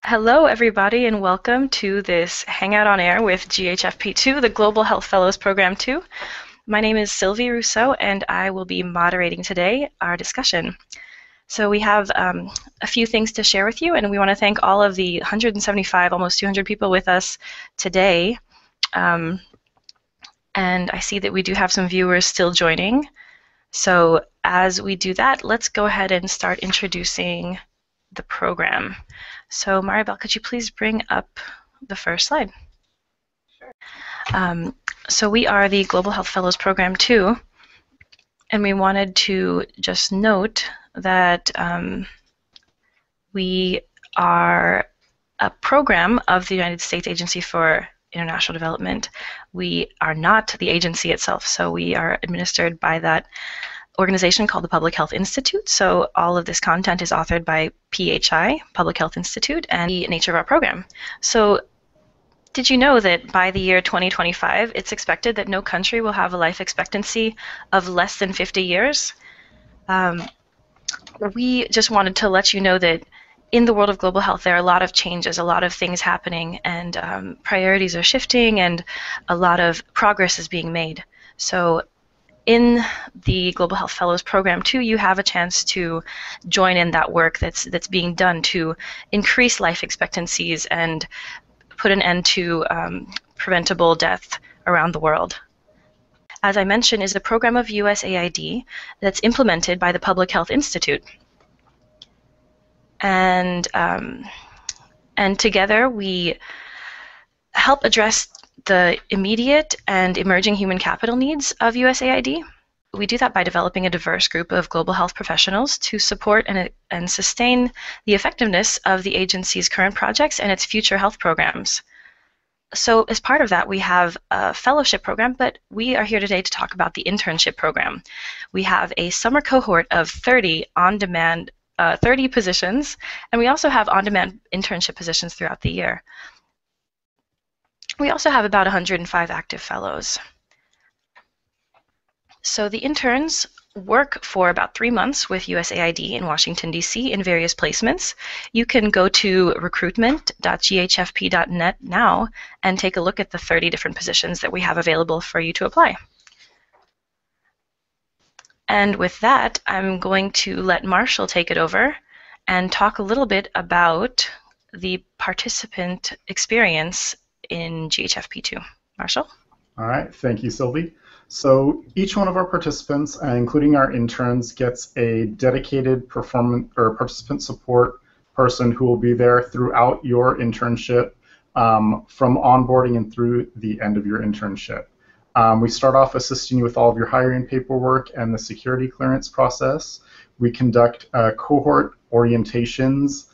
Hello, everybody, and welcome to this Hangout on Air with GHFP II, the Global Health Fellows Program 2. My name is Sylvie Rousseau, and I will be moderating today our discussion. So we have a few things to share with you, and we want to thank all of the 175, almost 200 people with us today. And I see that we do have some viewers still joining. So as we do that, let's go ahead and start introducing the program. So Maribel, could you please bring up the first slide? Sure. So we are the Global Health Fellows Program 2, and we wanted to just note that we are a program of the United States Agency for International Development. We are not the agency itself, so we are administered by that organization called the Public Health Institute. So all of this content is authored by PHI, Public Health Institute, and the nature of our program. So did you know that by the year 2025, it's expected that no country will have a life expectancy of less than 50 years? We just wanted to let you know that in the world of global health, there are a lot of changes, a lot of things happening, and priorities are shifting, and a lot of progress is being made. So in the Global Health Fellows Program 2, you have a chance to join in that work that's being done to increase life expectancies and put an end to preventable death around the world. As I mentioned, is a program of USAID that's implemented by the Public Health Institute. And together we help address the immediate and emerging human capital needs of USAID. We do that by developing a diverse group of global health professionals to support and sustain the effectiveness of the agency's current projects and its future health programs. So as part of that, we have a fellowship program, but we are here today to talk about the internship program. We have a summer cohort of 30 on-demand 30 positions, and we also have on-demand internship positions throughout the year. We also have about 105 active fellows. So the interns work for about 3 months with USAID in Washington, D.C. in various placements. You can go to recruitment.ghfp.net now and take a look at the 30 different positions that we have available for you to apply. And with that, I'm going to let Marshall take it over and talk a little bit about the participant experience in GHFP II. Marshall? All right, thank you, Sylvie. So each one of our participants, including our interns, gets a dedicated participant support person who will be there throughout your internship, from onboarding and through the end of your internship. We start off assisting you with all of your hiring paperwork and the security clearance process. We conduct cohort orientations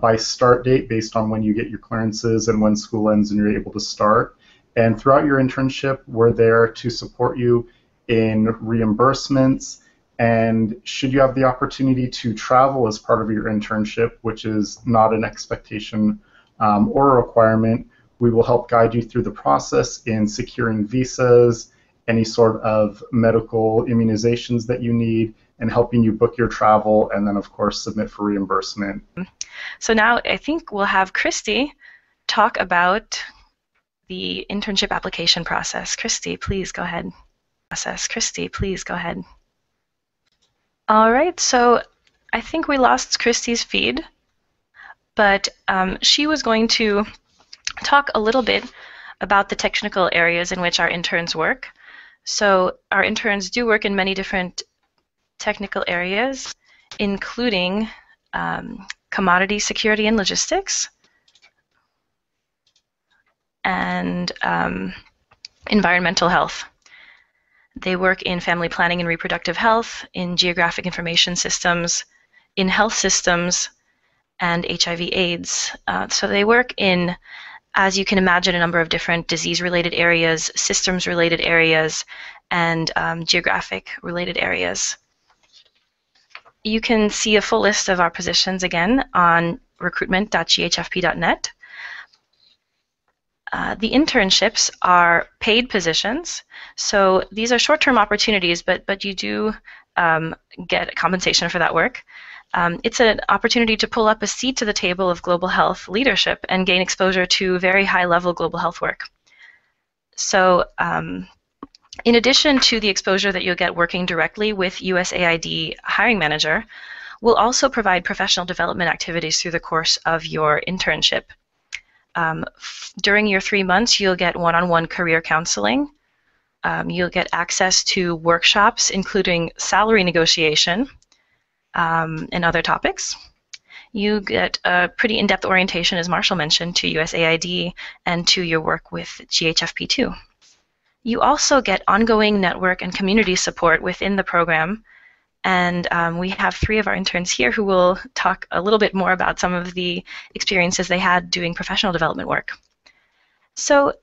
by start date based on when you get your clearances and when school ends and you're able to start. And throughout your internship, we're there to support you in reimbursements. And should you have the opportunity to travel as part of your internship, which is not an expectation or a requirement, we will help guide you through the process in securing visas, any sort of medical immunizations that you need, and helping you book your travel, and then, of course, submit for reimbursement. So now I think we'll have Christy talk about the internship application process. Christy, please go ahead. Christy, please go ahead. All right, so I think we lost Christy's feed, but she was going to talk a little bit about the technical areas in which our interns work. So our interns do work in many different technical areas, including commodity security and logistics, and environmental health. They work in family planning and reproductive health, in geographic information systems, in health systems, and HIV/AIDS. So they work in, as you can imagine, a number of different disease-related areas, systems-related areas, and geographic-related areas. You can see a full list of our positions again on recruitment.ghfp.net. The internships are paid positions, so these are short-term opportunities, but you do get compensation for that work. It's an opportunity to pull up a seat to the table of global health leadership and gain exposure to very high-level global health work. So in addition to the exposure that you'll get working directly with USAID hiring manager, we'll also provide professional development activities through the course of your internship. During your 3 months, you'll get one-on-one career counseling. You'll get access to workshops, including salary negotiation and other topics. You get a pretty in-depth orientation, as Marshall mentioned, to USAID and to your work with GHFP II. You also get ongoing network and community support within the program. And we have 3 of our interns here who will talk a little bit more about some of the experiences they had doing professional development work. So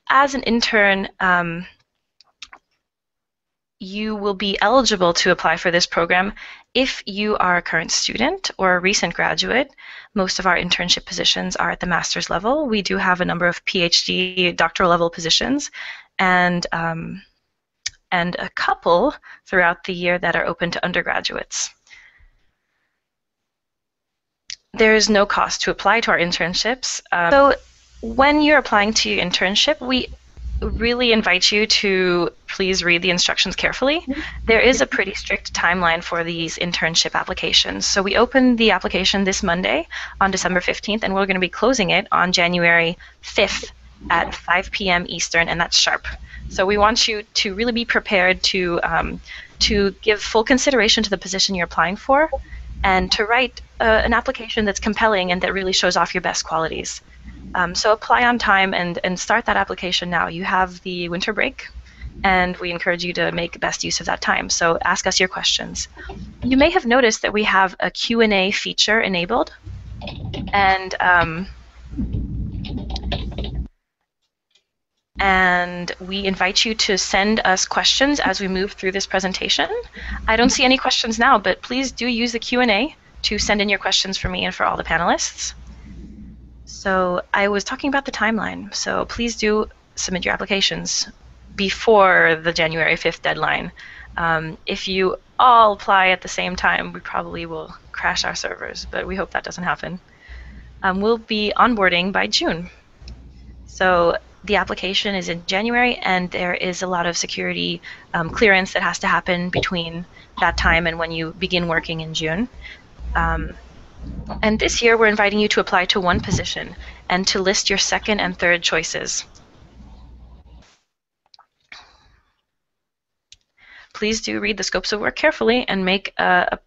as an intern, you will be eligible to apply for this program if you are a current student or a recent graduate. Most of our internship positions are at the master's level. We do have a number of PhD, doctoral level positions, and a couple throughout the year that are open to undergraduates. There is no cost to apply to our internships. So when you're applying to your internship, we really invite you to please read the instructions carefully. There is a pretty strict timeline for these internship applications. So we opened the application this Monday on December 15th, and we're going to be closing it on January 5th at 5 p.m. Eastern, and that's sharp. So we want you to really be prepared to give full consideration to the position you're applying for and to write an application that's compelling and that really shows off your best qualities. So apply on time and start that application now. You have the winter break, and we encourage you to make best use of that time. So ask us your questions. You may have noticed that we have a Q&A feature enabled, and we invite you to send us questions as we move through this presentation. I don't see any questions now, but please do use the Q&A to send in your questions for me and for all the panelists. So I was talking about the timeline, so please do submit your applications before the January 5th deadline. If you all apply at the same time, we probably will crash our servers, but we hope that doesn't happen. We'll be onboarding by June. So the application is in January, and there is a lot of security clearance that has to happen between that time and when you begin working in June. And this year, we're inviting you to apply to one position and to list your second and third choices. Please do read the scopes of work carefully and make a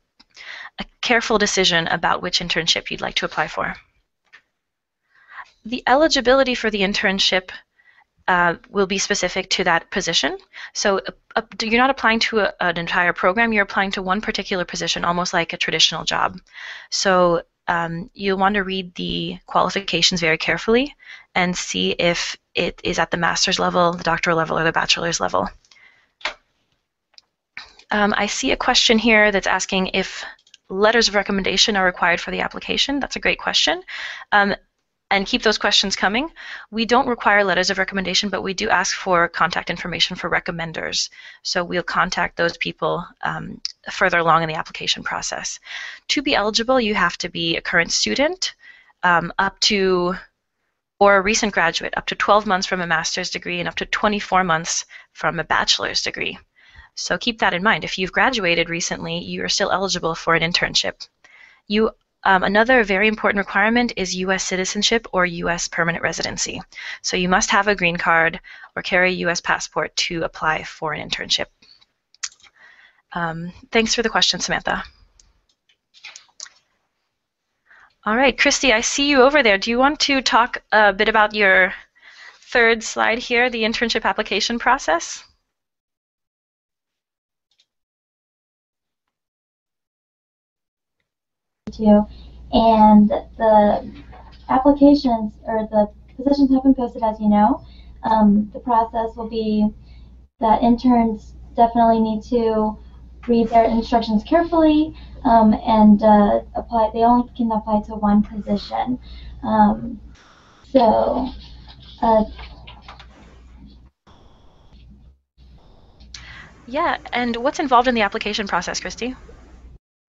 careful decision about which internship you'd like to apply for. The eligibility for the internship will be specific to that position. So you're not applying to an entire program, you're applying to one particular position, almost like a traditional job. So you'll want to read the qualifications very carefully and see if it is at the master's level, the doctoral level, or the bachelor's level. I see a question here that's asking if letters of recommendation are required for the application. That's a great question. And keep those questions coming. We don't require letters of recommendation, but we do ask for contact information for recommenders. So we'll contact those people further along in the application process. To be eligible, you have to be a current student or a recent graduate, up to 12 months from a master's degree and up to 24 months from a bachelor's degree. So keep that in mind. If you've graduated recently, you are still eligible for an internship. Another very important requirement is U.S. citizenship or U.S. permanent residency. So you must have a green card or carry a U.S. passport to apply for an internship. Thanks for the question, Samantha. All right, Christy, I see you over there. Do you want to talk a bit about your third slide here, the internship application process? And the applications or the positions have been posted, as you know. The process will be that interns definitely need to read their instructions carefully and apply. They only can apply to one position. Yeah, and what's involved in the application process, Christy?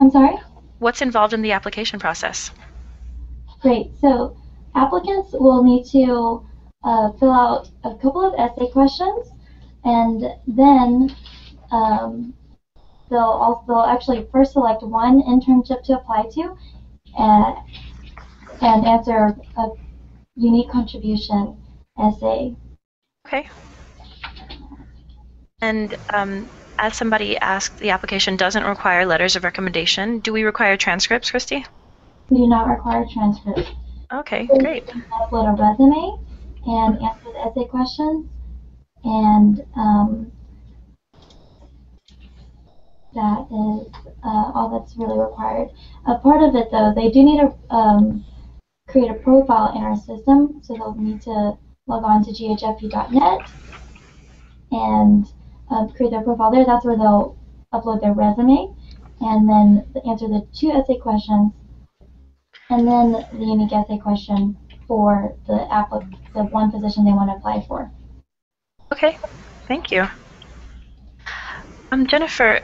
I'm sorry? What's involved in the application process? Great. So applicants will need to fill out a couple of essay questions, and then they'll actually first select one internship to apply to, and answer a unique contribution essay. Okay. And as somebody asked, the application doesn't require letters of recommendation. Do we require transcripts, Christy? We do not require transcripts. Okay, So great. you can upload a resume and answer the essay questions, and that is all that's really required. A part of it, though, they do need to create a profile in our system, so they'll need to log on to GHFP.net and create their profile there. That's where they'll upload their resume and then answer the 2 essay questions, and then the unique essay question for the one position they want to apply for. Okay, thank you. Jennifer,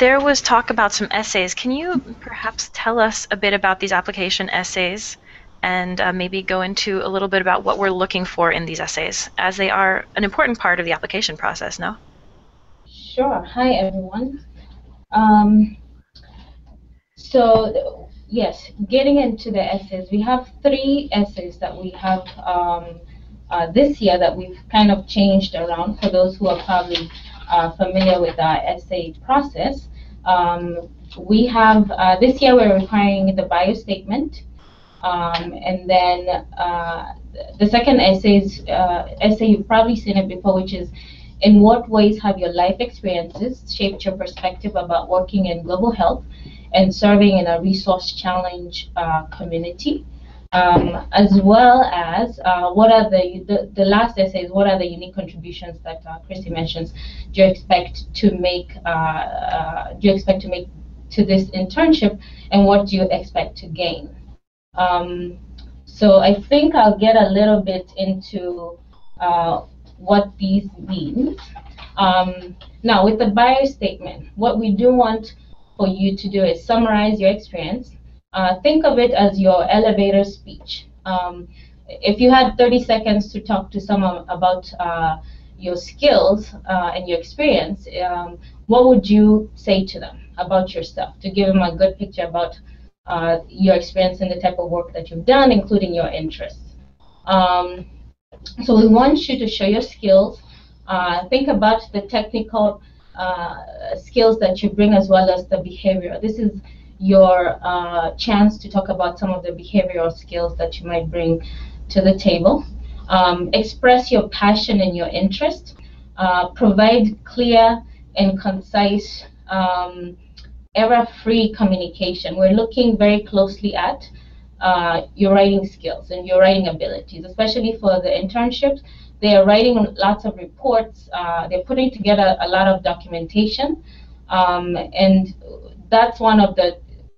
there was talk about some essays. Can you perhaps tell us a bit about these application essays and maybe go into a little bit about what we're looking for in these essays, as they are an important part of the application process, no? Sure. Hi, everyone. So, yes, getting into the essays, we have 3 essays that we have this year that we've kind of changed around for those who are probably familiar with our essay process. We have, this year we're requiring the bio statement, and then the second essay, you've probably seen it before, which is, in what ways have your life experiences shaped your perspective about working in global health and serving in a resource-challenged community? As well as what are the last essays, what are the unique contributions that Christy mentions do you expect to make to this internship, and what do you expect to gain? So I think I'll get a little bit into what these mean. Now, with the bio statement, what we do want for you to do is summarize your experience. Think of it as your elevator speech. If you had 30 seconds to talk to someone about your skills and your experience, what would you say to them about yourself to give them a good picture about your experience and the type of work that you've done, including your interests? So we want you to show your skills. Think about the technical skills that you bring, as well as the behavioral. This is your chance to talk about some of the behavioral skills that you might bring to the table. Express your passion and your interest. Provide clear and concise, error-free communication. We're looking very closely at your writing skills and your writing abilities, especially for the internships. They are writing lots of reports. They're putting together a lot of documentation, and that's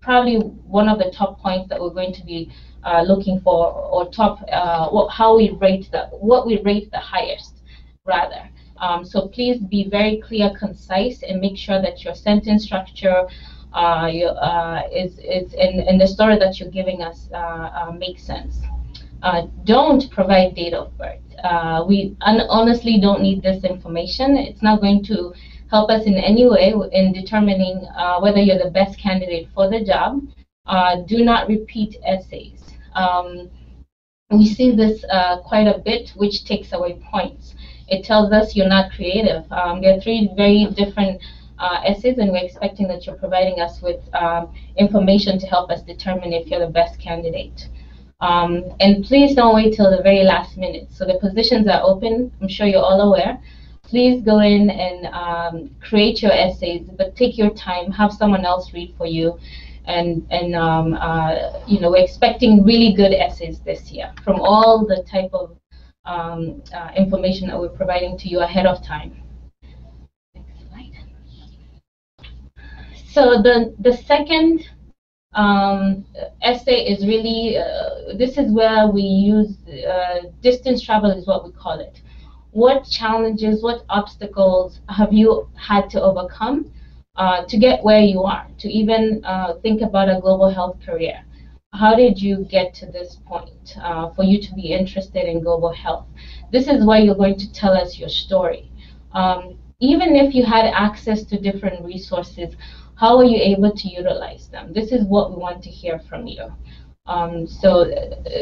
probably one of the top points that we're going to be looking for, or what we rate the highest, rather. So please be very clear, concise, and make sure that your sentence structure is in the story that you're giving us makes sense. Don't provide date of birth. We honestly don't need this information. It's not going to help us in any way in determining whether you're the best candidate for the job. Do not repeat essays. We see this quite a bit, which takes away points. It tells us you're not creative. There are 3 very different essays, and we're expecting that you're providing us with information to help us determine if you're the best candidate. And please don't wait till the very last minute. So the positions are open. I'm sure you're all aware. Please go in and create your essays, but take your time. Have someone else read for you. And we're expecting really good essays this year from all the type of information that we're providing to you ahead of time. Next slide. So the second essay is really, this is where we use distance travel, is what we call it. What challenges, what obstacles have you had to overcome to get where you are, to even think about a global health career. How did you get to this point for you to be interested in global health? This is where you're going to tell us your story. Even if you had access to different resources, how were you able to utilize them? This is what we want to hear from you.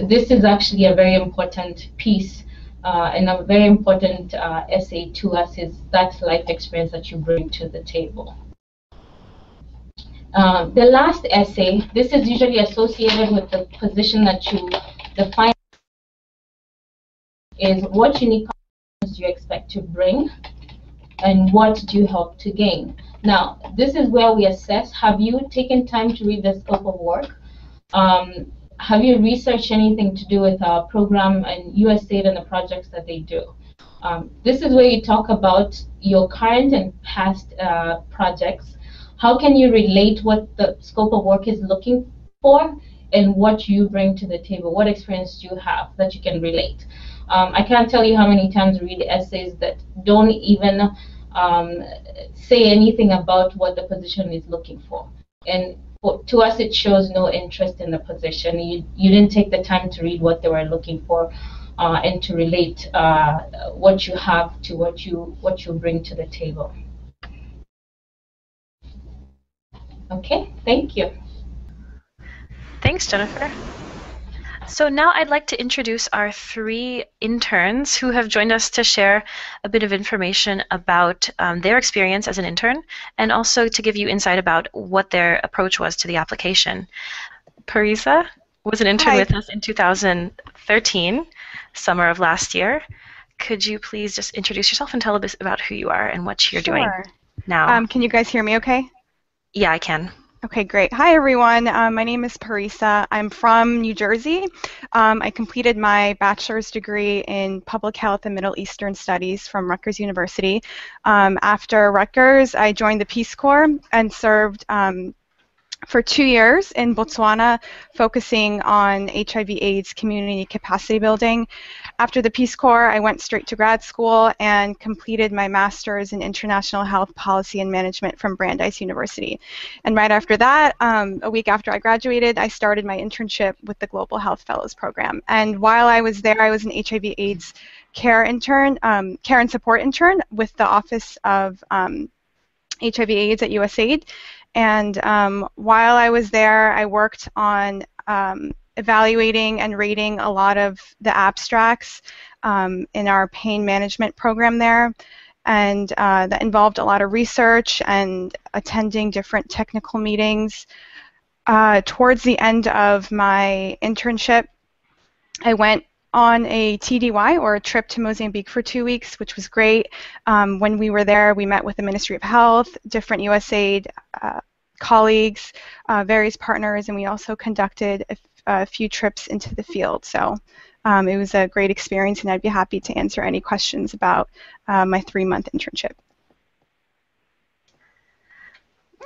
This is actually a very important piece and a very important essay to us, is that life experience that you bring to the table. The last essay, this is usually associated with the position that you define, is what unique contributions do you expect to bring and what do you hope to gain? Now, this is where we assess, have you taken time to read the scope of work? Have you researched anything to do with our program and USAID and the projects that they do? This is where you talk about your current and past projects. How can you relate what the scope of work is looking for and what you bring to the table? What experience do you have that you can relate? I can't tell you how many times I read essays that don't even say anything about what the position is looking for. And to us, it shows no interest in the position. You didn't take the time to read what they were looking for and to relate what you have to what you bring to the table. Okay, thank you. Thanks, Jennifer. So now I'd like to introduce our 3 interns who have joined us to share a bit of information about their experience as an intern, and also to give you insight about what their approach was to the application. Parisa was an intern with us in 2013, summer of last year. Could you please just introduce yourself and tell a bit about who you are and what you're doing now? Can you guys hear me okay? Yeah, I can. Okay, great. Hi, everyone. My name is Parisa. I'm from New Jersey. I completed my bachelor's degree in public health and Middle Eastern studies from Rutgers University. After Rutgers, I joined the Peace Corps and served for 2 years in Botswana, focusing on HIV/AIDS community capacity building. After the Peace Corps, I went straight to grad school and completed my master's in international health policy and management from Brandeis University. And right after that, a week after I graduated, I started my internship with the Global Health Fellows Program. And while I was there, I was an HIV/AIDS care intern, care and support intern with the Office of HIV/AIDS at USAID. And while I was there, I worked on evaluating and rating a lot of the abstracts in our pain management program there. And that involved a lot of research and attending different technical meetings. Towards the end of my internship, I went on a TDY, or a trip to Mozambique, for 2 weeks, which was great. When we were there, we met with the Ministry of Health, different USAID colleagues, various partners, and we also conducted a few trips into the field. So it was a great experience, and I'd be happy to answer any questions about my 3-month internship.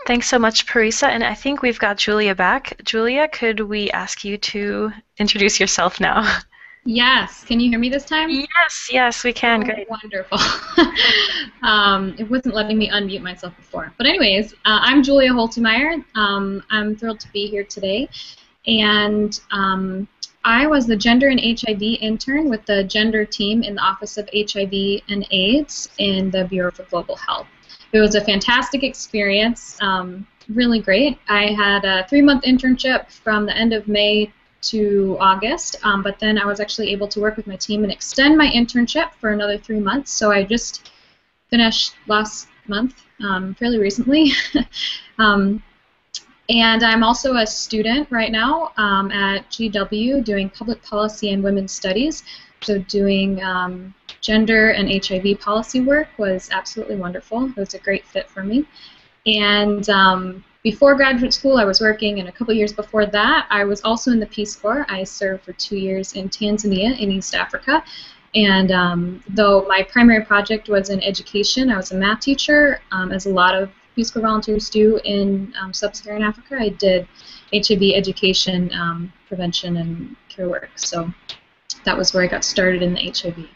Thanks so much, Parisa. And I think we've got Julia back. Julia, could we ask you to introduce yourself now? Yes. Can you hear me this time? Yes, we can. Oh, great. Wonderful. It wasn't letting me unmute myself before. But anyways, I'm Julia Holtemeyer. I'm thrilled to be here today. And I was the Gender and HIV intern with the gender team in the Office of HIV and AIDS in the Bureau for Global Health. It was a fantastic experience, really great. I had a 3-month internship from the end of May to August, but then I was actually able to work with my team and extend my internship for another 3 months. So I just finished last month, fairly recently. And I'm also a student right now at GW doing public policy and women's studies. So doing gender and HIV policy work was absolutely wonderful. It was a great fit for me. And before graduate school, I was working, and a couple years before that, I was also in the Peace Corps. I served for 2 years in Tanzania in East Africa. And though my primary project was in education, I was a math teacher, as a lot of Peace Corps volunteers do in sub-Saharan Africa. I did HIV education, prevention, and care work. So that was where I got started in the HIV.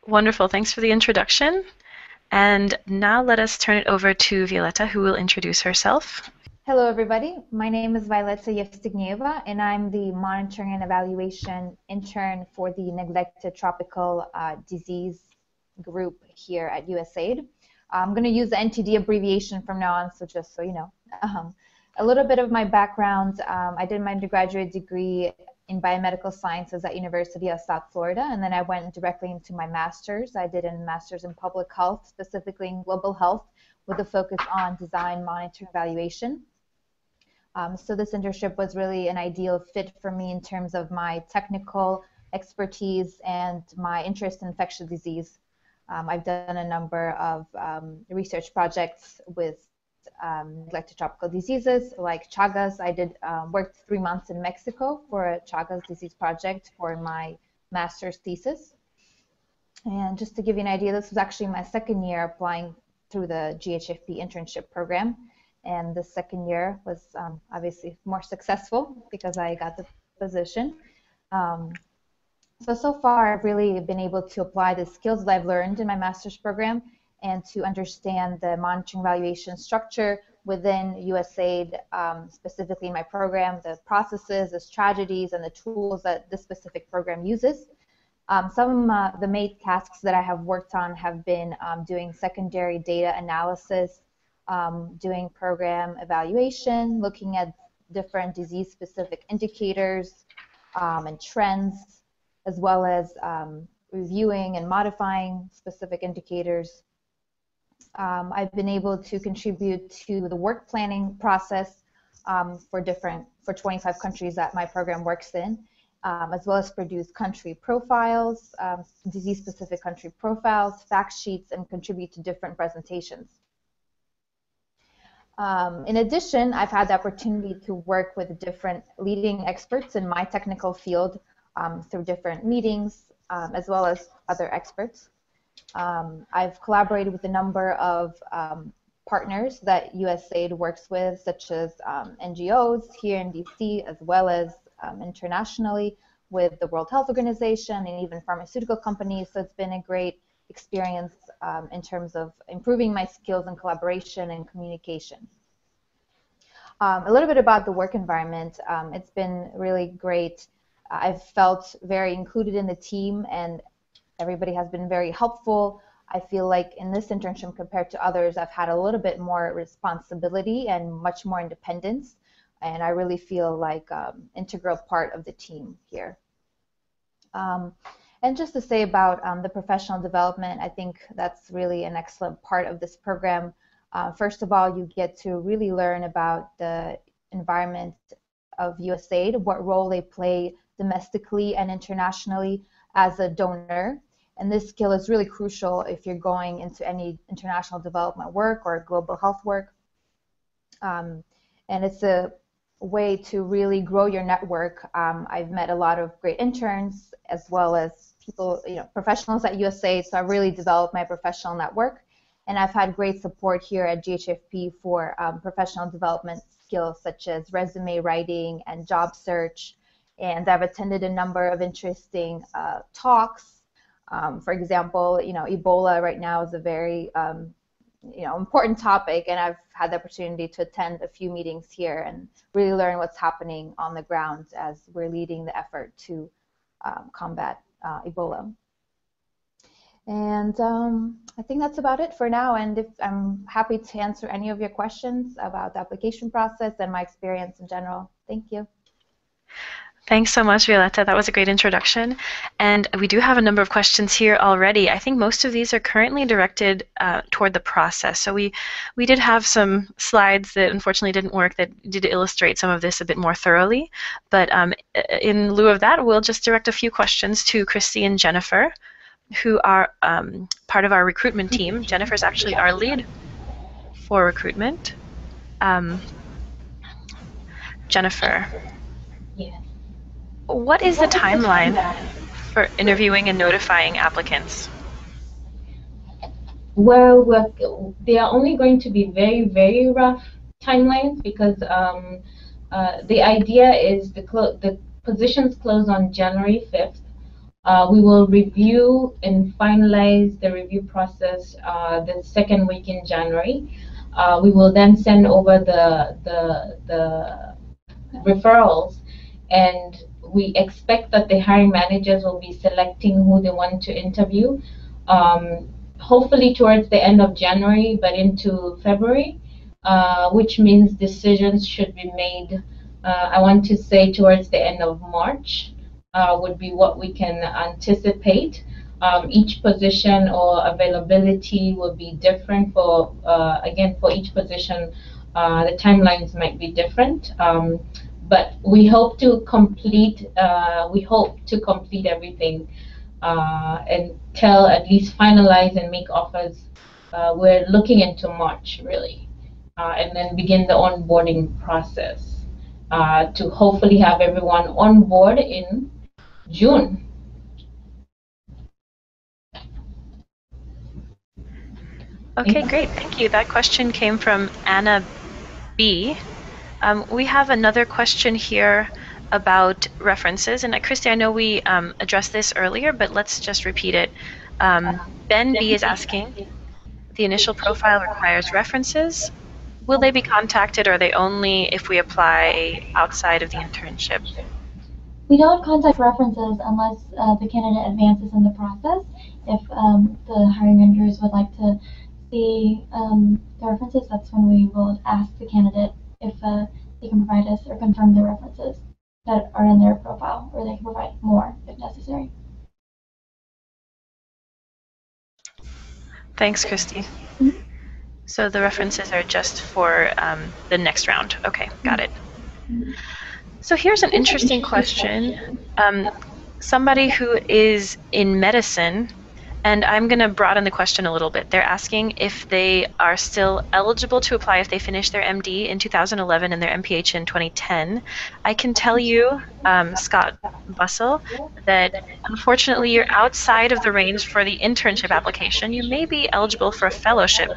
Wonderful. Thanks for the introduction. And now let us turn it over to Violeta, who will introduce herself. Hello, everybody. My name is Violeta Yevstignieva, and I'm the Monitoring and Evaluation Intern for the Neglected Tropical Disease Group here at USAID. I'm going to use the NTD abbreviation from now on, so just so you know. A little bit of my background, I did my undergraduate degree in biomedical sciences at University of South Florida, and then I went directly into my master's. I did a master's in public health, specifically in global health, with a focus on design, monitoring, evaluation. So this internship was really an ideal fit for me in terms of my technical expertise and my interest in infectious disease. I've done a number of research projects with neglected tropical diseases like Chagas. I did worked 3 months in Mexico for a Chagas disease project for my master's thesis. And just to give you an idea, this was actually my second year applying through the GHFP internship program. And the second year was obviously more successful because I got the position. So far, I've really been able to apply the skills that I've learned in my master's program and to understand the monitoring evaluation structure within USAID, specifically in my program, the processes, the strategies, and the tools that this specific program uses. Some of the main tasks that I have worked on have been doing secondary data analysis, doing program evaluation, looking at different disease-specific indicators and trends, as well as reviewing and modifying specific indicators. I've been able to contribute to the work planning process for 25 countries that my program works in, as well as produce country profiles, disease-specific country profiles, fact sheets, and contribute to different presentations. In addition, I've had the opportunity to work with different leading experts in my technical field through different meetings, as well as other experts. I've collaborated with a number of partners that USAID works with, such as NGOs here in DC, as well as internationally with the World Health Organization and even pharmaceutical companies. So it's been a great experience in terms of improving my skills in collaboration and communication. A little bit about the work environment. It's been really great. I've felt very included in the team, and everybody has been very helpful. I feel like in this internship compared to others, I've had a little bit more responsibility and much more independence, and I really feel like an integral part of the team here. And just to say about the professional development, I think that's really an excellent part of this program. First of all, you get to really learn about the environment of USAID, what role they play domestically and internationally as a donor. And this skill is really crucial if you're going into any international development work or global health work. And it's a way to really grow your network. I've met a lot of great interns as well as people, professionals at USAID, so I've really developed my professional network. And I've had great support here at GHFP for professional development skills such as resume writing and job search. And I've attended a number of interesting talks. For example, Ebola right now is a very important topic, and I've had the opportunity to attend a few meetings here and really learn what's happening on the ground as we're leading the effort to combat Ebola. And I think that's about it for now, and I'm happy to answer any of your questions about the application process and my experience in general. Thank you. Thanks so much, Violeta. That was a great introduction. And we do have a number of questions here already. I think most of these are currently directed toward the process. So we did have some slides that unfortunately didn't work that did illustrate some of this a bit more thoroughly. But in lieu of that, we'll just direct a few questions to Christy and Jennifer, who are part of our recruitment team. Jennifer's actually our lead for recruitment. Jennifer. Yeah. What is the timeline for interviewing and notifying applicants? Well, they are only going to be very, very rough timelines because the idea is the positions close on January 5th. We will review and finalize the review process the second week in January. We will then send over the referrals, and we expect that the hiring managers will be selecting who they want to interview, hopefully towards the end of January, but into February, which means decisions should be made, I want to say towards the end of March, would be what we can anticipate. Each position or availability will be different for, again, for each position, the timelines might be different. But we hope to complete everything until at least finalize and make offers. We're looking into March, really, and then begin the onboarding process to hopefully have everyone on board in June. Okay, great. Thank you. That question came from Anna B. We have another question here about references. And Christy, I know we addressed this earlier, but let's just repeat it. Ben B is asking, the initial profile requires references. Will they be contacted, or are they only if we apply outside of the internship? We don't contact references unless the candidate advances in the process. If the hiring managers would like to see the references, that's when we will ask the candidate if they can provide us or confirm the references that are in their profile, or they can provide more if necessary. Thanks, Christy. So the references are just for the next round. Okay, got it. So here's an interesting question. Somebody who is in medicine, and I'm going to broaden the question a little bit. They're asking if they are still eligible to apply if they finish their MD in 2011 and their MPH in 2010. I can tell you, Scott Bussell, that unfortunately you're outside of the range for the internship application. You may be eligible for a fellowship.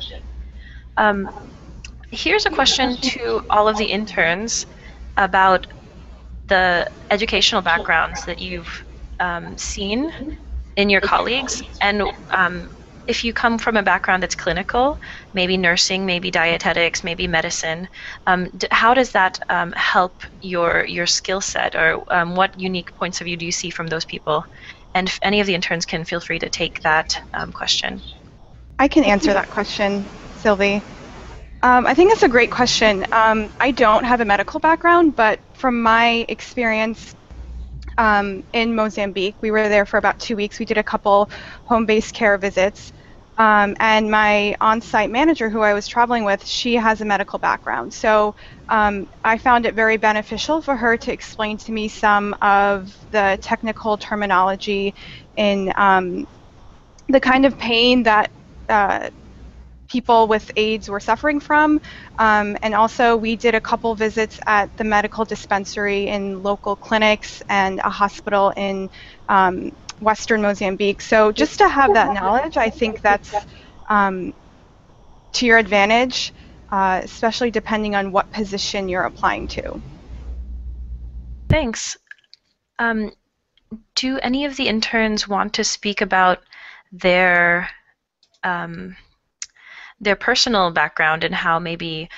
Here's a question to all of the interns about the educational backgrounds that you've seen in your colleagues, and if you come from a background that's clinical, maybe nursing, maybe dietetics, maybe medicine, how does that help your skill set, or what unique points of view do you see from those people? And if any of the interns can feel free to take that question. I can answer that question, Sylvie. I think that's a great question. I don't have a medical background, but from my experience in Mozambique, we were there for about 2 weeks. We did a couple home-based care visits. And my on-site manager, who I was traveling with, she has a medical background. So I found it very beneficial for her to explain to me some of the technical terminology in the kind of pain that people with AIDS were suffering from. And also we did a couple visits at the medical dispensary in local clinics and a hospital in Western Mozambique. So just to have that knowledge, I think that's to your advantage, especially depending on what position you're applying to. Thanks. Do any of the interns want to speak about their personal background and how maybe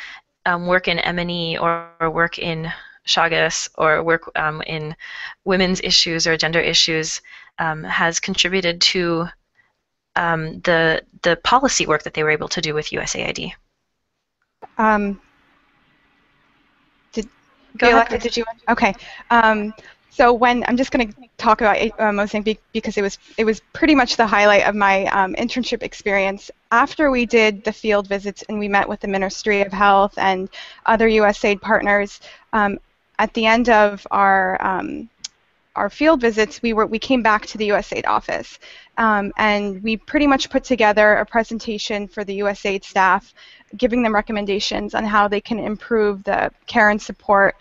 work in M&E or work in Chagas or work in women's issues or gender issues has contributed to the policy work that they were able to do with USAID? Go ahead. Did you? Okay. So when I'm just going to talk about Mozambique because it was pretty much the highlight of my internship experience. After we did the field visits and we met with the Ministry of Health and other USAID partners, at the end of our field visits, we came back to the USAID office, and we pretty much put together a presentation for the USAID staff, giving them recommendations on how they can improve the care and support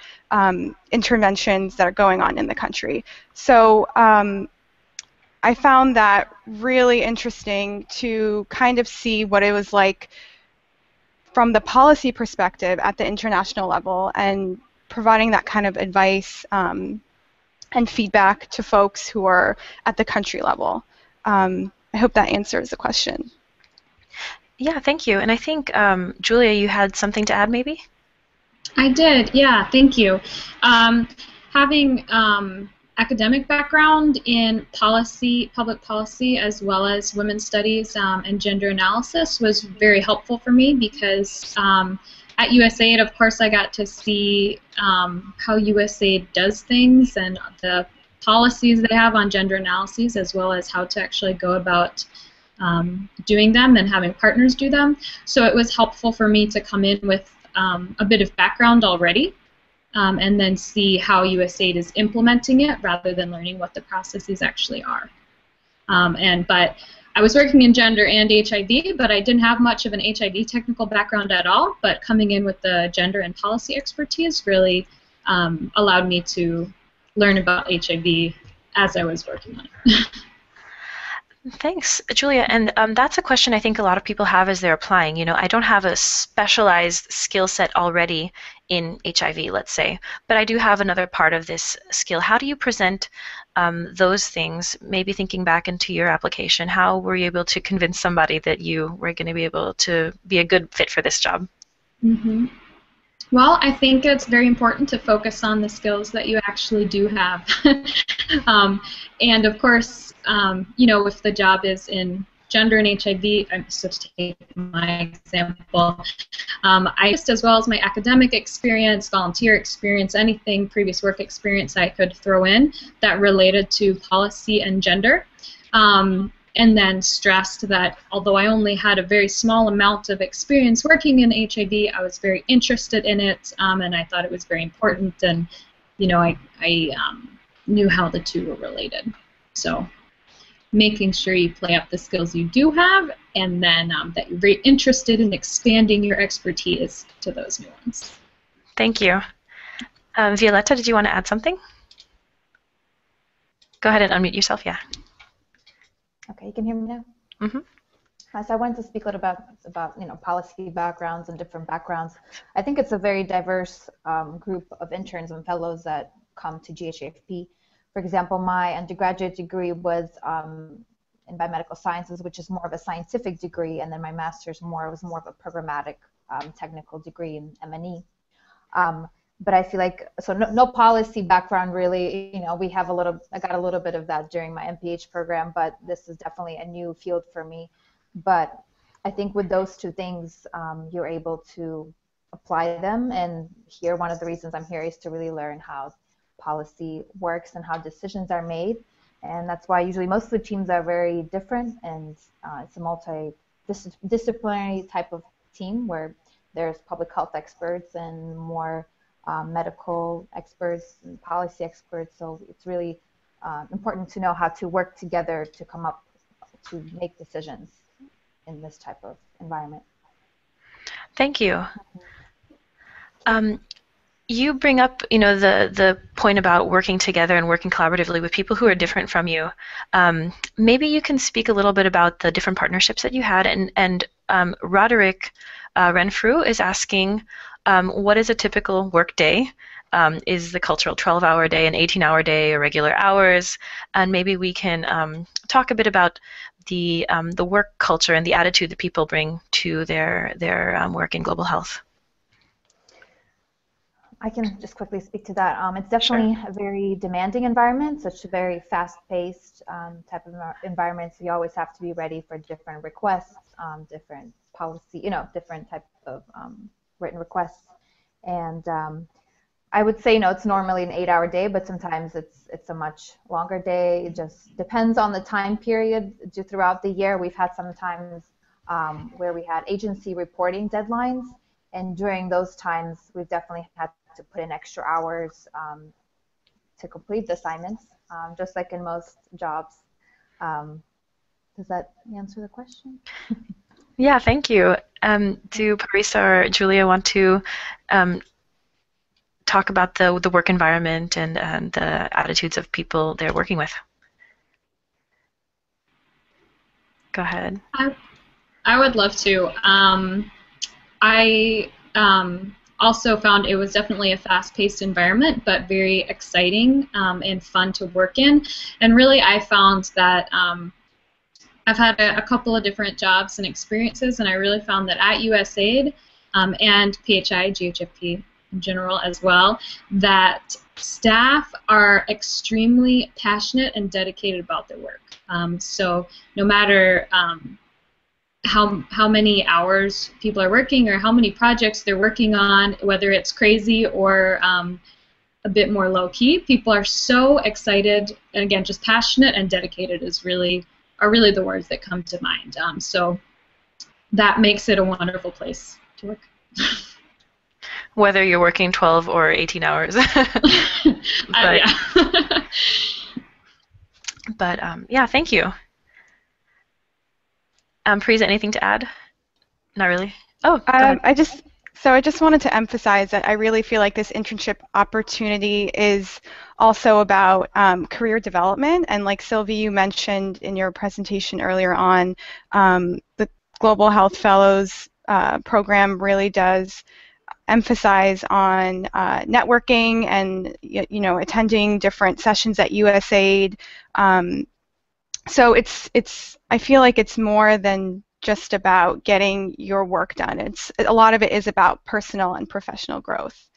interventions that are going on in the country. So I found that really interesting to kind of see what it was like from the policy perspective at the international level, and providing that kind of advice and feedback to folks who are at the country level. I hope that answers the question. Yeah, thank you. And I think, Julia, you had something to add maybe? I did, yeah, thank you. Having academic background in policy, public policy, as well as women's studies and gender analysis was very helpful for me because at USAID, of course, I got to see how USAID does things and the policies they have on gender analyses, as well as how to actually go about doing them and having partners do them. So it was helpful for me to come in with a bit of background already and then see how USAID is implementing it rather than learning what the processes actually are. But I was working in gender and HIV, but I didn't have much of an HIV technical background at all, but coming in with the gender and policy expertise really allowed me to learn about HIV as I was working on it. Thanks, Julia. And that's a question I think a lot of people have as they're applying. You know, I don't have a specialized skill set already in HIV, let's say, but I do have another part of this skill. How do you present those things, maybe thinking back into your application? How were you able to convince somebody that you were going to be able to be a good fit for this job? Mm-hmm. Well, I think it's very important to focus on the skills that you actually do have. And of course, you know, if the job is in gender and HIV, I'm just to take my example, I just, as well as my academic experience, volunteer experience, anything, previous work experience I could throw in that related to policy and gender. And then stressed that although I only had a very small amount of experience working in HIV, I was very interested in it, and I thought it was very important, and you know, I knew how the two were related. So making sure you play up the skills you do have, and then that you're very interested in expanding your expertise to those new ones. Thank you. Violetta, did you want to add something? Go ahead and unmute yourself, yeah. Okay, you can hear me now? Mm-hmm. So I wanted to speak a little about you know, policy backgrounds and different backgrounds. I think it's a very diverse group of interns and fellows that come to GHFP. For example, my undergraduate degree was in biomedical sciences, which is more of a scientific degree, and then my master's was more of a programmatic technical degree in M&E. But I feel like, so no policy background really, you know, I got a little bit of that during my MPH program, but this is definitely a new field for me. But I think with those two things, you're able to apply them, and here, one of the reasons I'm here is to really learn how policy works and how decisions are made, and that's why usually most of the teams are very different, and it's a multi-disciplinary type of team where there's public health experts and more medical experts and policy experts, so it's really important to know how to work together to come up to make decisions in this type of environment. Thank you. You bring up, you know, the point about working together and working collaboratively with people who are different from you. Maybe you can speak a little bit about the different partnerships that you had, and Roderick Renfrew is asking, what is a typical work day? Is the cultural 12-hour day an 18-hour day or regular hours? And maybe we can talk a bit about the work culture and the attitude that people bring to their work in global health. I can just quickly speak to that. It's definitely Sure. a very demanding environment, such a very fast-paced type of environment, so you always have to be ready for different requests, different policy, you know, different type of written requests. And I would say, you know, it's normally an 8-hour day, but sometimes it's a much longer day. It just depends on the time period throughout the year. We've had some times where we had agency reporting deadlines, and during those times, we've definitely had to put in extra hours to complete the assignments, just like in most jobs. Does that answer the question? Yeah, thank you. Do Parisa or Julia want to talk about the work environment and the attitudes of people they're working with? Go ahead. I would love to. I also found it was definitely a fast-paced environment, but very exciting and fun to work in. And really, I found that I've had a couple of different jobs and experiences, and I really found that at USAID and PHI, GHFP in general as well, that staff are extremely passionate and dedicated about their work. So no matter how many hours people are working or how many projects they're working on, whether it's crazy or a bit more low-key, people are so excited, and again, just passionate and dedicated are really the words that come to mind. So that makes it a wonderful place to work. Whether you're working 12 or 18 hours. Yeah. But yeah, thank you. Parisa, anything to add? Not really. Oh, go ahead. I just wanted to emphasize that I really feel like this internship opportunity is also about career development, and like Sylvie, you mentioned in your presentation earlier on, the Global Health Fellows program really does emphasize on networking and attending different sessions at USAID. So I feel like it's more than just about getting your work done. A lot of it is about personal and professional growth.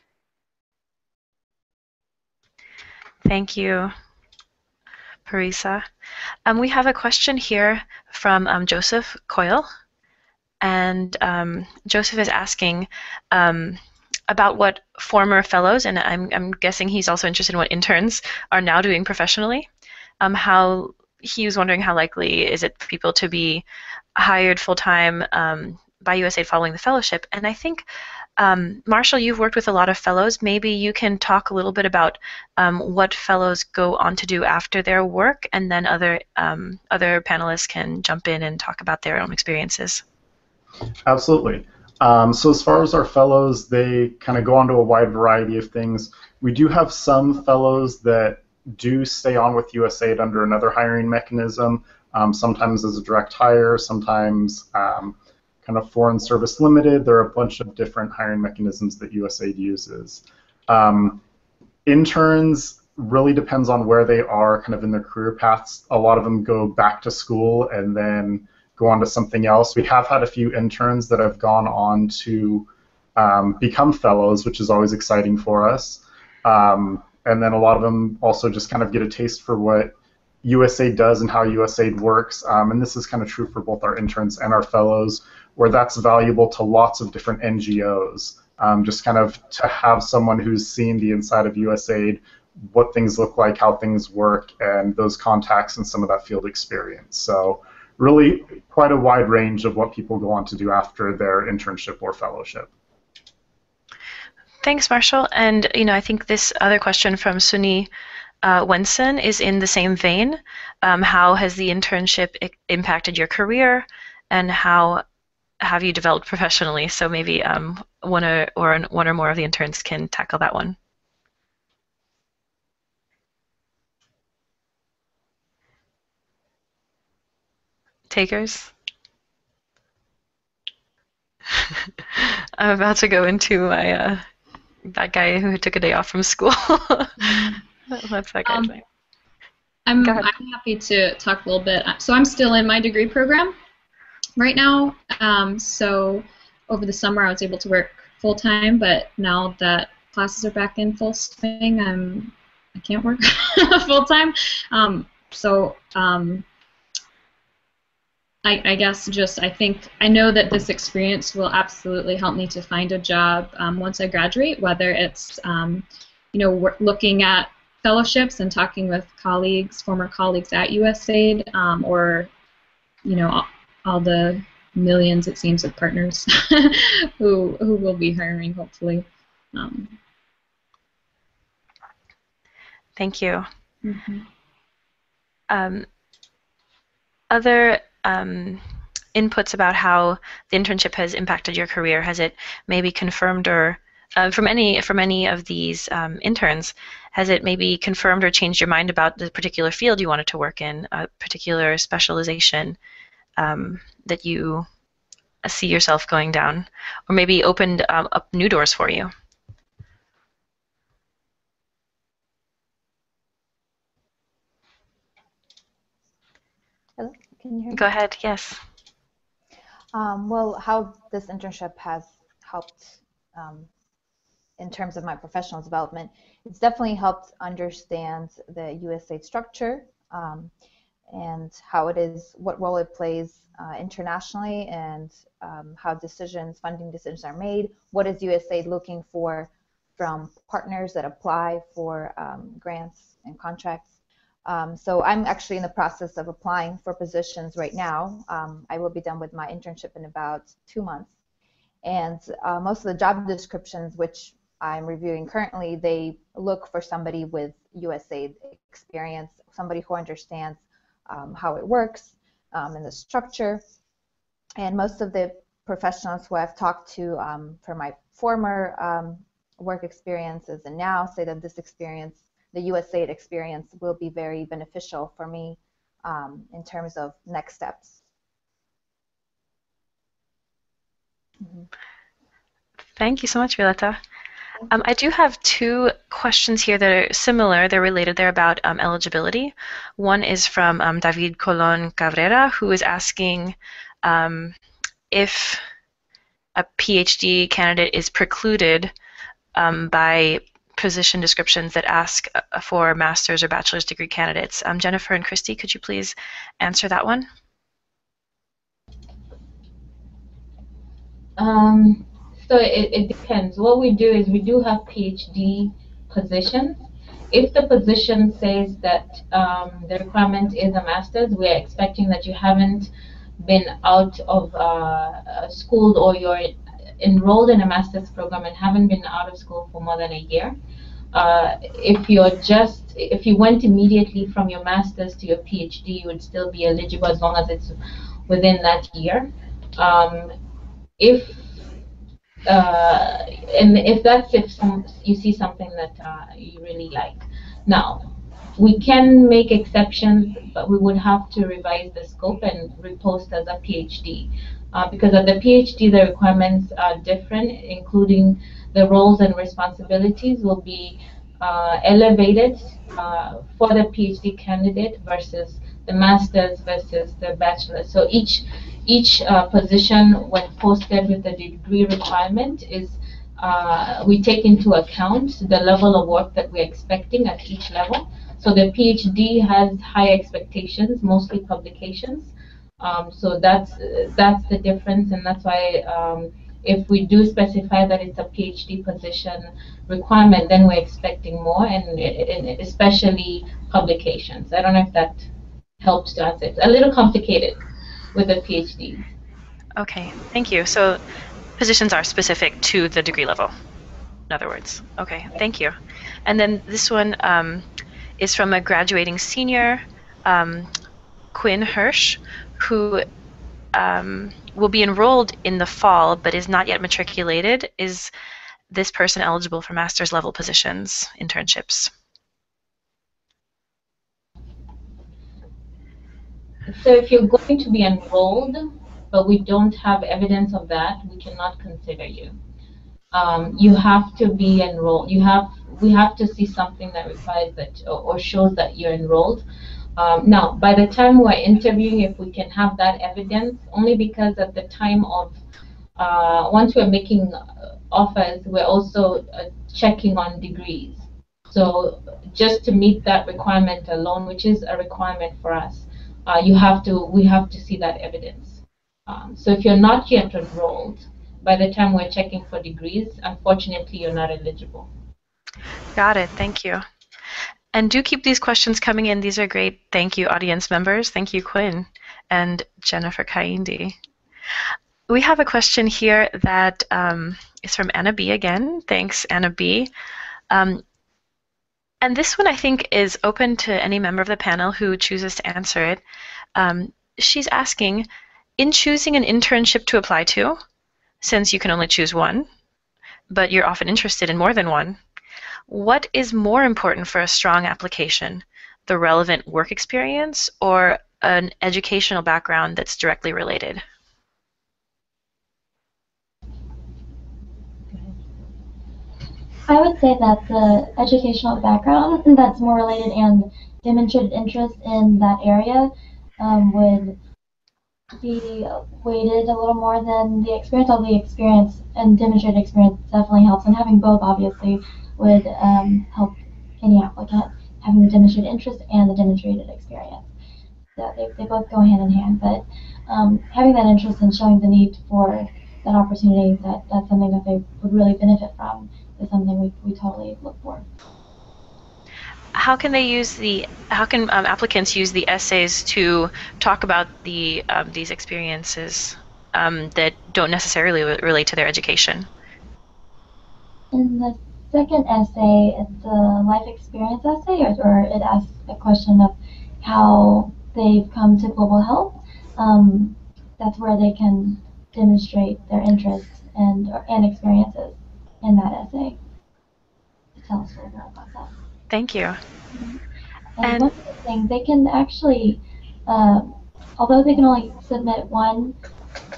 Thank you, Parisa. We have a question here from Joseph Coyle. And Joseph is asking about what former fellows, and I'm guessing he's also interested in what interns are now doing professionally. How he was wondering how likely is it for people to be hired full-time by USAID following the fellowship. And I think, Marshall, you've worked with a lot of fellows. Maybe you can talk a little bit about what fellows go on to do after their work, and then other panelists can jump in and talk about their own experiences. Absolutely. So as far as our fellows, they kind of go on to a wide variety of things. We do have some fellows that do stay on with USAID under another hiring mechanism, sometimes as a direct hire, sometimes kind of foreign service limited. There are a bunch of different hiring mechanisms that USAID uses. Interns really depends on where they are kind of in their career paths. A lot of them go back to school and then go on to something else. We have had a few interns that have gone on to become fellows, which is always exciting for us. And then a lot of them also just kind of get a taste for what USAID does and how USAID works. And this is kind of true for both our interns and our fellows, where that's valuable to lots of different NGOs. Just kind of to have someone who's seen the inside of USAID, what things look like, how things work, and those contacts and some of that field experience. So really quite a wide range of what people go on to do after their internship or fellowship. Thanks, Marshall. And I think this other question from Suni Wenson is in the same vein. How has the internship impacted your career, and how have you developed professionally? So maybe one or more of the interns can tackle that one. Takers? I'm about to go into my that guy who took a day off from school. That's that guy's name. I'm happy to talk a little bit. So I'm still in my degree program right now. So over the summer I was able to work full-time, but now that classes are back in full swing, I can't work full-time. I guess I know that this experience will absolutely help me to find a job once I graduate, whether it's looking at fellowships and talking with former colleagues at USAID, or all the millions, it seems, of partners who will be hiring, hopefully. Thank you. Mm-hmm. Other inputs about how the internship has impacted your career? Has it maybe confirmed, or from any of these interns, has it maybe confirmed or changed your mind about the particular field you wanted to work in, a particular specialization that you see yourself going down, or maybe opened up new doors for you? Hello, can you hear me? Go ahead, yes. Well, how this internship has helped in terms of my professional development, it's definitely helped understand the USAID structure and how it is, what role it plays internationally, and how funding decisions are made. What is USAID looking for from partners that apply for grants and contracts? So I'm actually in the process of applying for positions right now. I will be done with my internship in about 2 months. And most of the job descriptions, which I'm reviewing currently, they look for somebody with USAID experience, somebody who understands how it works and the structure. And most of the professionals who I've talked to for my former work experiences and now say that this experience, the USAID experience, will be very beneficial for me in terms of next steps. Mm-hmm. Thank you so much, Violeta. I do have 2 questions here that are similar. They're related. They're about eligibility. One is from David Colon Cabrera, who is asking if a PhD candidate is precluded by position descriptions that ask for master's or bachelor's degree candidates. Jennifer and Christy, could you please answer that one? So it depends. What we do is we do have PhD positions. If the position says that the requirement is a master's, we are expecting that you haven't been out of school, or you're enrolled in a master's program and haven't been out of school for more than a year. If you went immediately from your master's to your PhD, you would still be eligible as long as it's within that year. If you see something that you really like. Now, we can make exceptions, but we would have to revise the scope and repost as a PhD. Because at the PhD, the requirements are different, including the roles and responsibilities will be elevated for the PhD candidate versus the master's versus the bachelor. So each position, when posted with the degree requirement, is we take into account the level of work that we're expecting at each level. So the PhD has high expectations, mostly publications. So that's the difference, and that's why if we do specify that it's a PhD position requirement, then we're expecting more, and especially publications. I don't know if that helps to answer. It's a little complicated with the PhD. Okay, thank you. So positions are specific to the degree level, in other words. Okay, thank you. And then this one is from a graduating senior, Quinn Hirsch, who will be enrolled in the fall but is not yet matriculated. Is this person eligible for master's level positions, internships? So if you're going to be enrolled, but we don't have evidence of that, we cannot consider you. You have to be enrolled. We have to see something that requires that or shows that you're enrolled. Now, by the time we're interviewing, if we can have that evidence, only because at the time of, once we're making offers, we're also checking on degrees. So just to meet that requirement alone, which is a requirement for us, we have to see that evidence. So if you're not yet enrolled, by the time we're checking for degrees, unfortunately, you're not eligible. Got it. Thank you. And do keep these questions coming in. These are great. Thank you, audience members. Thank you, Quinn and Jennifer Kaindi. We have a question here that is from Anna B. again. Thanks, Anna B. And this one, I think, is open to any member of the panel who chooses to answer it. She's asking, in choosing an internship to apply to, since you can only choose one, but you're often interested in more than one, what is more important for a strong application, the relevant work experience or an educational background that's directly related? I would say that the educational background that's more related and demonstrated interest in that area would be weighted a little more than the experience. Although the experience and demonstrated experience definitely helps, and having both obviously would help any applicant, having the demonstrated interest and the demonstrated experience. So they both go hand in hand, but having that interest and showing the need for that opportunity, that's something that they would really benefit from, is something we totally look for. How can applicants use the essays to talk about these experiences that don't necessarily relate to their education? In the second essay, it's a life experience essay, or it asks a question of how they've come to global health. That's where they can demonstrate their interests and experiences in that essay. Tell us a little bit about that. Thank you. And one other thing, they can actually, although they can only submit one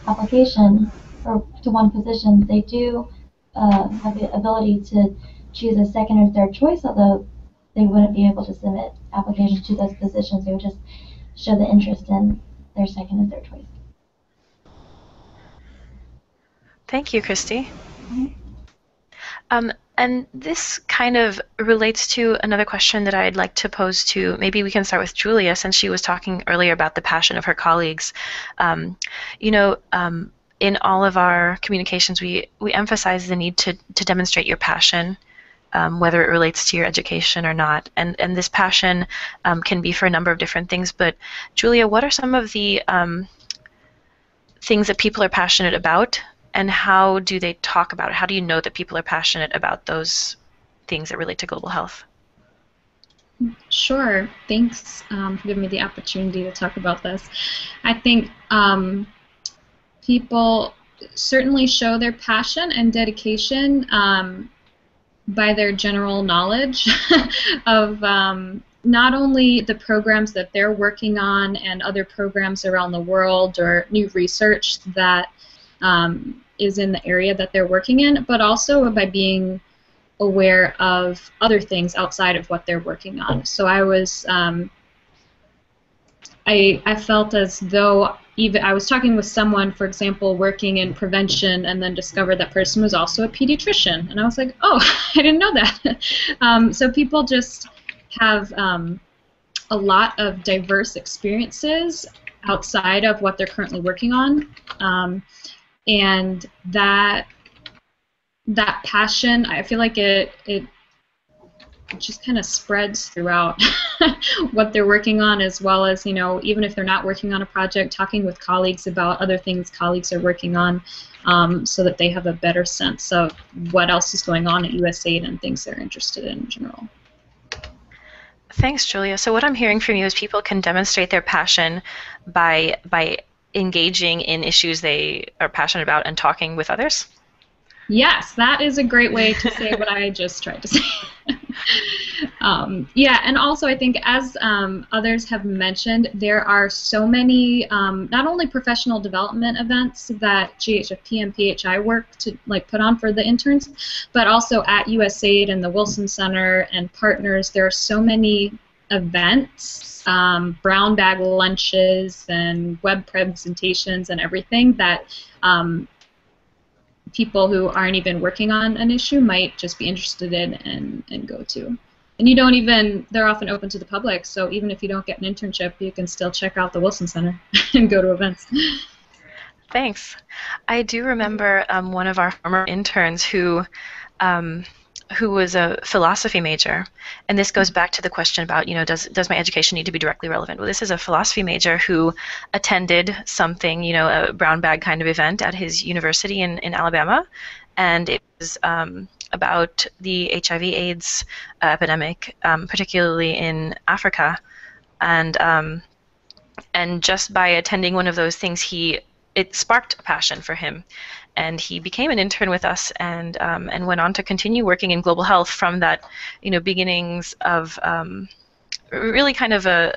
application or to one position, they do have the ability to choose a second or third choice, although they wouldn't be able to submit applications to those positions. They would just show the interest in their second and third choice. Thank you, Christy. And this kind of relates to another question that I'd like to pose to, maybe we can start with Julia, since she was talking earlier about the passion of her colleagues. In all of our communications, we emphasize the need to demonstrate your passion, whether it relates to your education or not. And this passion can be for a number of different things. But Julia, what are some of the things that people are passionate about, and how do they talk about it? How do you know that people are passionate about those things that relate to global health? Sure. Thanks for giving me the opportunity to talk about this. I think people certainly show their passion and dedication by their general knowledge of not only the programs that they're working on and other programs around the world or new research that is in the area that they're working in, but also by being aware of other things outside of what they're working on. So I was, I felt as though even I was talking with someone, for example, working in prevention, and then discovered that person was also a pediatrician, and I was like, oh, I didn't know that. So people just have a lot of diverse experiences outside of what they're currently working on. And that passion, I feel like it just kind of spreads throughout what they're working on, as well as, even if they're not working on a project, talking with colleagues about other things colleagues are working on, so that they have a better sense of what else is going on at USAID and things they're interested in general. Thanks, Julia. So what I'm hearing from you is people can demonstrate their passion by engaging in issues they are passionate about and talking with others? Yes, that is a great way to say what I just tried to say. Yeah, and also I think, as others have mentioned, there are so many not only professional development events that GHFP and PHI work to put on for the interns, but also at USAID and the Wilson Center and partners. There are so many events, brown bag lunches and web presentations and everything that people who aren't even working on an issue might just be interested in and go to. And they're often open to the public, so even if you don't get an internship, you can still check out the Wilson Center and go to events. Thanks. I do remember one of our former interns who was a philosophy major, and this goes back to the question about, does my education need to be directly relevant? Well, this is a philosophy major who attended something, a brown bag kind of event at his university in Alabama, and it was about the HIV/AIDS epidemic, particularly in Africa, and just by attending one of those things, it sparked a passion for him. And he became an intern with us, and went on to continue working in global health from that, beginnings of really kind of a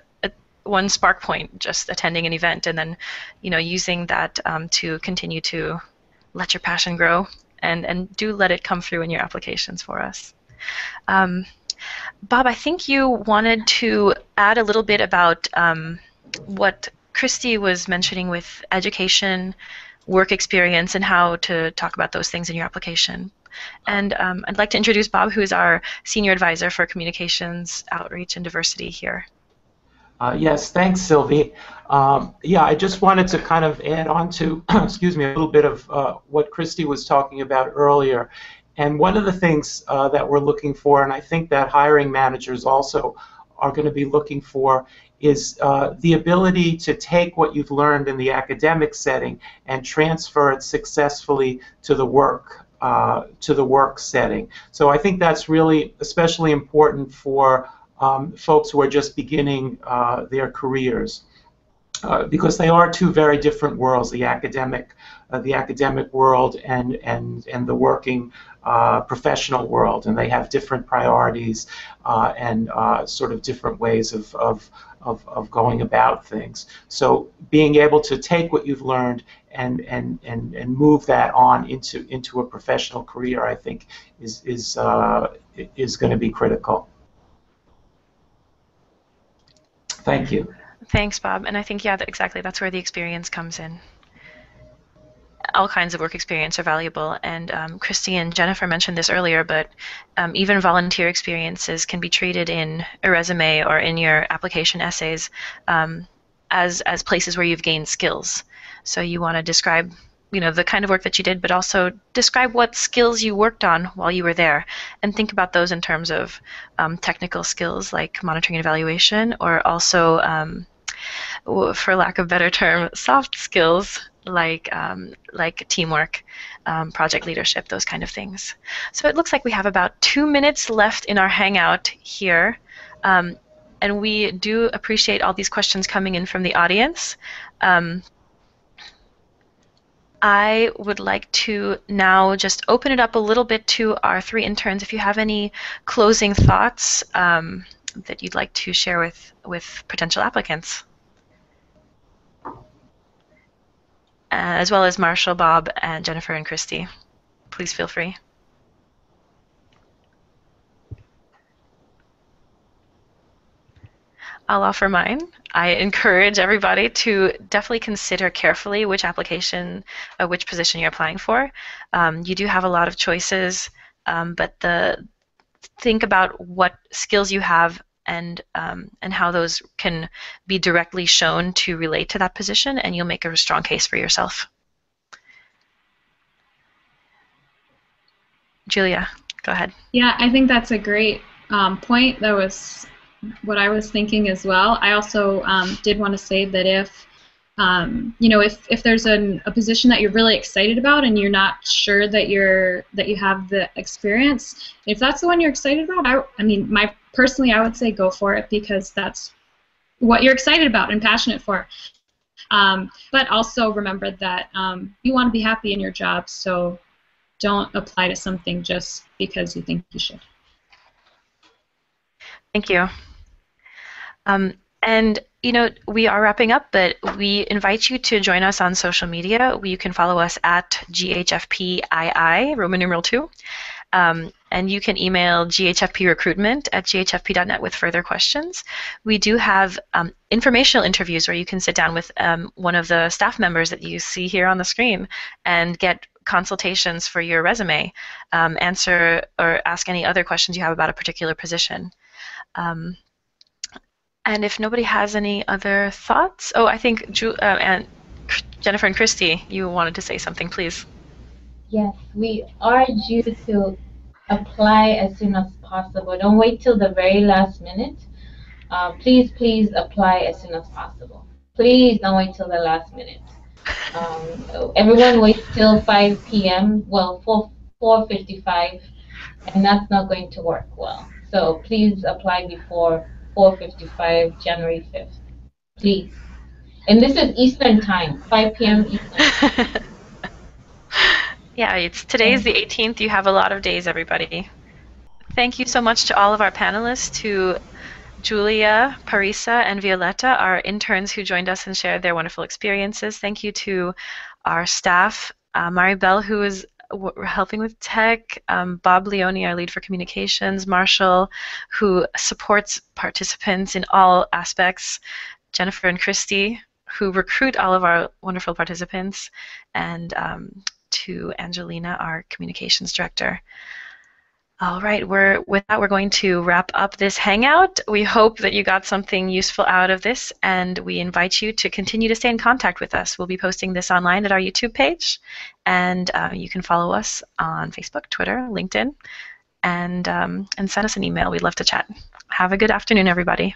one spark point, just attending an event, and then, using that to continue to let your passion grow and do let it come through in your applications for us. Bob, I think you wanted to add a little bit about what Christy was mentioning with education, work experience, and how to talk about those things in your application. And I'd like to introduce Bob, who is our Senior Advisor for Communications, Outreach, and Diversity here. Yes, thanks, Sylvie. Yeah, I just wanted to kind of add on to, excuse me, a little bit of what Christy was talking about earlier. And one of the things that we're looking for, and I think that hiring managers also are going to be looking for, is the ability to take what you've learned in the academic setting and transfer it successfully to the work setting. So I think that's really especially important for folks who are just beginning their careers, because they are two very different worlds: the academic world and the working professional world, and they have different priorities and sort of different ways of going about things. So being able to take what you've learned and move that on into a professional career, I think, is going to be critical. Thank you. Thanks, Bob. And I think, yeah, exactly, that's where the experience comes in. All kinds of work experience are valuable, and Christy and Jennifer mentioned this earlier, but even volunteer experiences can be treated in a resume or in your application essays as places where you've gained skills. So you want to describe, you know, the kind of work that you did, but also describe what skills you worked on while you were there, and think about those in terms of technical skills like monitoring and evaluation, or also, for lack of a better term, soft skills like teamwork, project leadership, those kind of things. So it looks like we have about 2 minutes left in our Hangout here, and we do appreciate all these questions coming in from the audience. I would like to now just open it up a little bit to our 3 interns. If you have any closing thoughts that you'd like to share with potential applicants. As well as Marshall, Bob, and Jennifer and Christy. Please feel free. I'll offer mine. I encourage everybody to definitely consider carefully which application, which position you're applying for. You do have a lot of choices, but think about what skills you have and how those can be directly shown to relate to that position, and you'll make a strong case for yourself. Julia, go ahead. Yeah, I think that's a great point. That was what I was thinking as well. I also did want to say that if you know, if there's a position that you're really excited about and you're not sure that you have the experience, if that's the one you're excited about, I mean, personally, I would say go for it, because that's what you're excited about and passionate for. But also remember that you want to be happy in your job, so don't apply to something just because you think you should. Thank you. And, you know, we are wrapping up, but we invite you to join us on social media. You can follow us at GHFP Roman numeral 2. And you can email ghfprecruitment@ghfp.net with further questions. We do have informational interviews where you can sit down with one of the staff members that you see here on the screen and get consultations for your resume, answer or ask any other questions you have about a particular position. And if nobody has any other thoughts, oh, I think and Jennifer and Christy, you wanted to say something, please. Yes, we urge you to apply as soon as possible. Don't wait till the very last minute. Please apply as soon as possible. Please don't wait till the last minute. Everyone waits till 5 p.m. Well, 4:55, and that's not going to work well. So please apply before 4:55, January 5th. Please. And this is Eastern time, 5 p.m. Eastern. Yeah, today's the 18th. You have a lot of days, everybody. Thank you so much to all of our panelists, to Julia, Parisa, and Violetta, our interns who joined us and shared their wonderful experiences. Thank you to our staff, Maribel, who is we're helping with tech, Bob Leone, our lead for communications, Marshall, who supports participants in all aspects, Jennifer and Christy, who recruit all of our wonderful participants, and to Angelina, our communications director. All right, with that, we're going to wrap up this Hangout. We hope that you got something useful out of this, and we invite you to continue to stay in contact with us. We'll be posting this online at our YouTube page, and you can follow us on Facebook, Twitter, LinkedIn, and send us an email. We'd love to chat. Have a good afternoon, everybody.